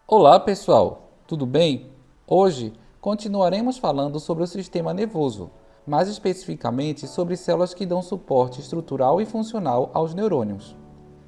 Olá pessoal, tudo bem? Hoje continuaremos falando sobre o sistema nervoso, mais especificamente sobre células que dão suporte estrutural e funcional aos neurônios.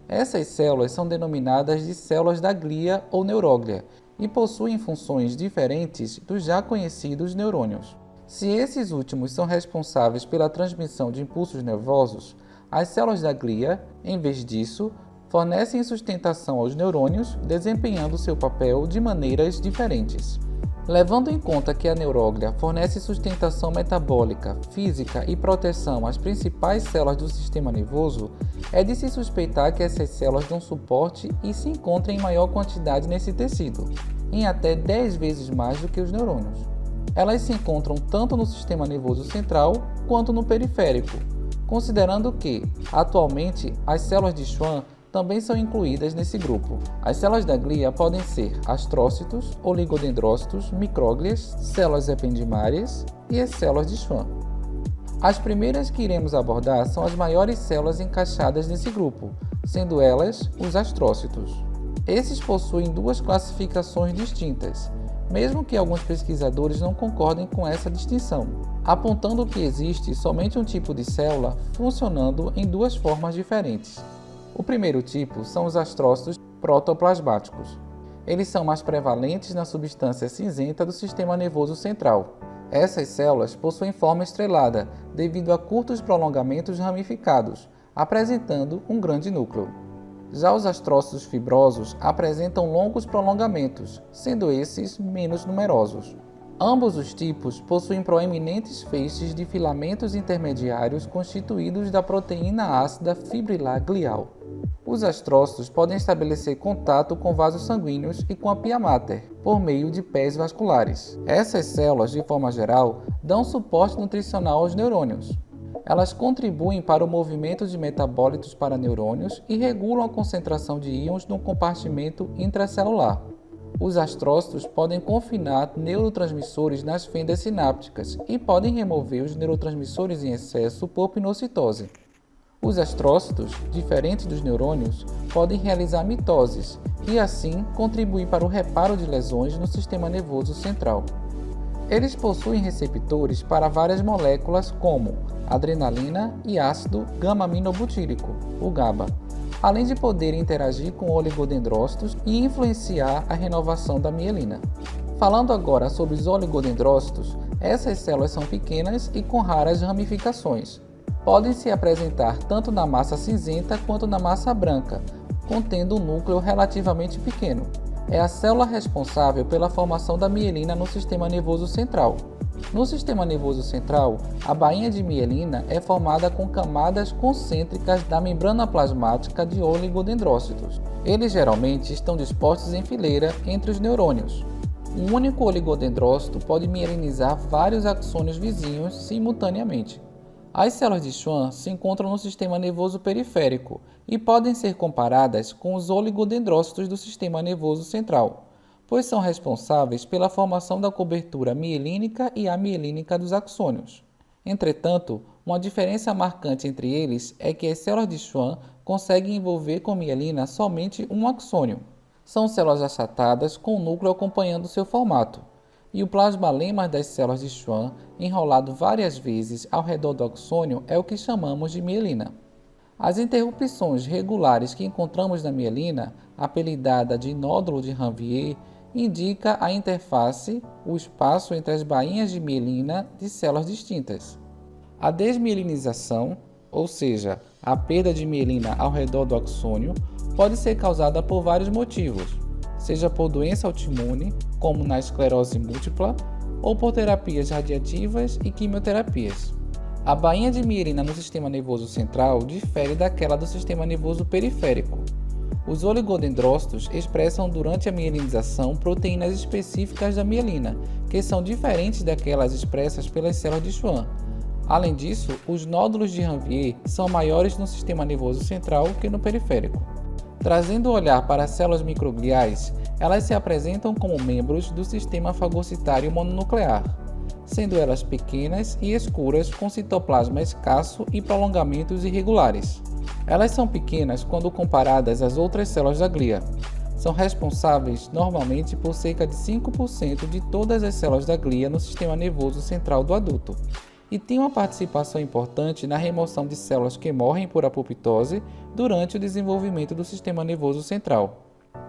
Essas células são denominadas de células da glia ou neuróglia e possuem funções diferentes dos já conhecidos neurônios. Se esses últimos são responsáveis pela transmissão de impulsos nervosos, as células da glia, em vez disso, fornecem sustentação aos neurônios, desempenhando seu papel de maneiras diferentes. Levando em conta que a neuróglia fornece sustentação metabólica, física e proteção às principais células do sistema nervoso, é de se suspeitar que essas células dão suporte e se encontram em maior quantidade nesse tecido, em até 10 vezes mais do que os neurônios. Elas se encontram tanto no sistema nervoso central quanto no periférico, considerando que, atualmente, as células de Schwann também são incluídas nesse grupo. As células da glia podem ser astrócitos, oligodendrócitos, micróglias, células ependimárias e as células de Schwann. As primeiras que iremos abordar são as maiores células encaixadas nesse grupo, sendo elas os astrócitos. Esses possuem duas classificações distintas, mesmo que alguns pesquisadores não concordem com essa distinção, apontando que existe somente um tipo de célula funcionando em duas formas diferentes. O primeiro tipo são os astrócitos protoplasmáticos. Eles são mais prevalentes na substância cinzenta do sistema nervoso central. Essas células possuem forma estrelada devido a curtos prolongamentos ramificados, apresentando um grande núcleo. Já os astrócitos fibrosos apresentam longos prolongamentos, sendo esses menos numerosos. Ambos os tipos possuem proeminentes feixes de filamentos intermediários constituídos da proteína ácida fibrilar glial. Os astrócitos podem estabelecer contato com vasos sanguíneos e com a pia mater, por meio de pés vasculares. Essas células, de forma geral, dão suporte nutricional aos neurônios. Elas contribuem para o movimento de metabólitos para neurônios e regulam a concentração de íons no compartimento intracelular. Os astrócitos podem confinar neurotransmissores nas fendas sinápticas e podem remover os neurotransmissores em excesso por pinocitose. Os astrócitos, diferentes dos neurônios, podem realizar mitoses e, assim, contribuir para o reparo de lesões no sistema nervoso central. Eles possuem receptores para várias moléculas como adrenalina e ácido gama-aminobutírico, o GABA, além de poderem interagir com oligodendrócitos e influenciar a renovação da mielina. Falando agora sobre os oligodendrócitos, essas células são pequenas e com raras ramificações. Podem se apresentar tanto na massa cinzenta quanto na massa branca, contendo um núcleo relativamente pequeno. É a célula responsável pela formação da mielina no sistema nervoso central. No sistema nervoso central, a bainha de mielina é formada com camadas concêntricas da membrana plasmática de oligodendrócitos. Eles geralmente estão dispostos em fileira entre os neurônios. Um único oligodendrócito pode mielinizar vários axônios vizinhos simultaneamente. As células de Schwann se encontram no sistema nervoso periférico e podem ser comparadas com os oligodendrócitos do sistema nervoso central, pois são responsáveis pela formação da cobertura mielínica e amielínica dos axônios. Entretanto, uma diferença marcante entre eles é que as células de Schwann conseguem envolver com mielina somente um axônio. São células achatadas com o núcleo acompanhando seu formato, e o plasmalema das células de Schwann, enrolado várias vezes ao redor do axônio, é o que chamamos de mielina. As interrupções regulares que encontramos na mielina, apelidada de nódulo de Ranvier, indica a interface, o espaço entre as bainhas de mielina de células distintas. A desmielinização, ou seja, a perda de mielina ao redor do axônio, pode ser causada por vários motivos, seja por doença autoimune, como na esclerose múltipla, ou por terapias radiativas e quimioterapias. A bainha de mielina no sistema nervoso central difere daquela do sistema nervoso periférico. Os oligodendrócitos expressam durante a mielinização proteínas específicas da mielina, que são diferentes daquelas expressas pelas células de Schwann. Além disso, os nódulos de Ranvier são maiores no sistema nervoso central que no periférico. Trazendo o olhar para as células microgliais, elas se apresentam como membros do sistema fagocitário mononuclear, sendo elas pequenas e escuras com citoplasma escasso e prolongamentos irregulares. Elas são pequenas quando comparadas às outras células da glia, são responsáveis normalmente por cerca de 5% de todas as células da glia no sistema nervoso central do adulto e têm uma participação importante na remoção de células que morrem por apoptose durante o desenvolvimento do sistema nervoso central.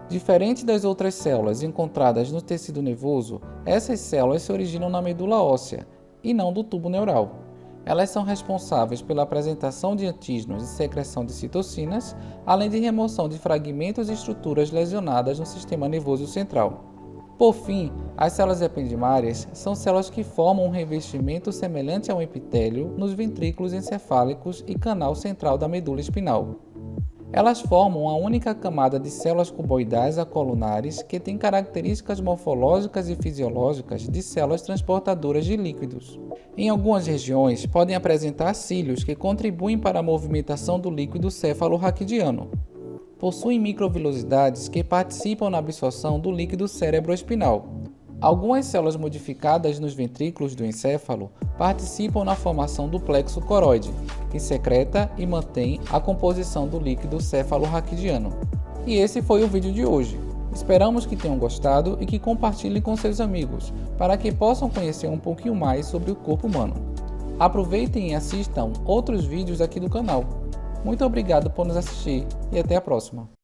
Diferente das outras células encontradas no tecido nervoso, essas células se originam na medula óssea e não do tubo neural. Elas são responsáveis pela apresentação de antígenos e secreção de citocinas, além de remoção de fragmentos e estruturas lesionadas no sistema nervoso central. Por fim, as células ependimárias são células que formam um revestimento semelhante a um epitélio nos ventrículos encefálicos e canal central da medula espinal. Elas formam a única camada de células cuboidais acolunares que tem características morfológicas e fisiológicas de células transportadoras de líquidos. Em algumas regiões, podem apresentar cílios que contribuem para a movimentação do líquido céfalo-raquidiano. Possuem microvilosidades que participam na absorção do líquido cerebroespinal. Algumas células modificadas nos ventrículos do encéfalo participam na formação do plexo coroide, que secreta e mantém a composição do líquido céfalo-raquidiano. E esse foi o vídeo de hoje. Esperamos que tenham gostado e que compartilhem com seus amigos, para que possam conhecer um pouquinho mais sobre o corpo humano. Aproveitem e assistam outros vídeos aqui do canal. Muito obrigado por nos assistir e até a próxima.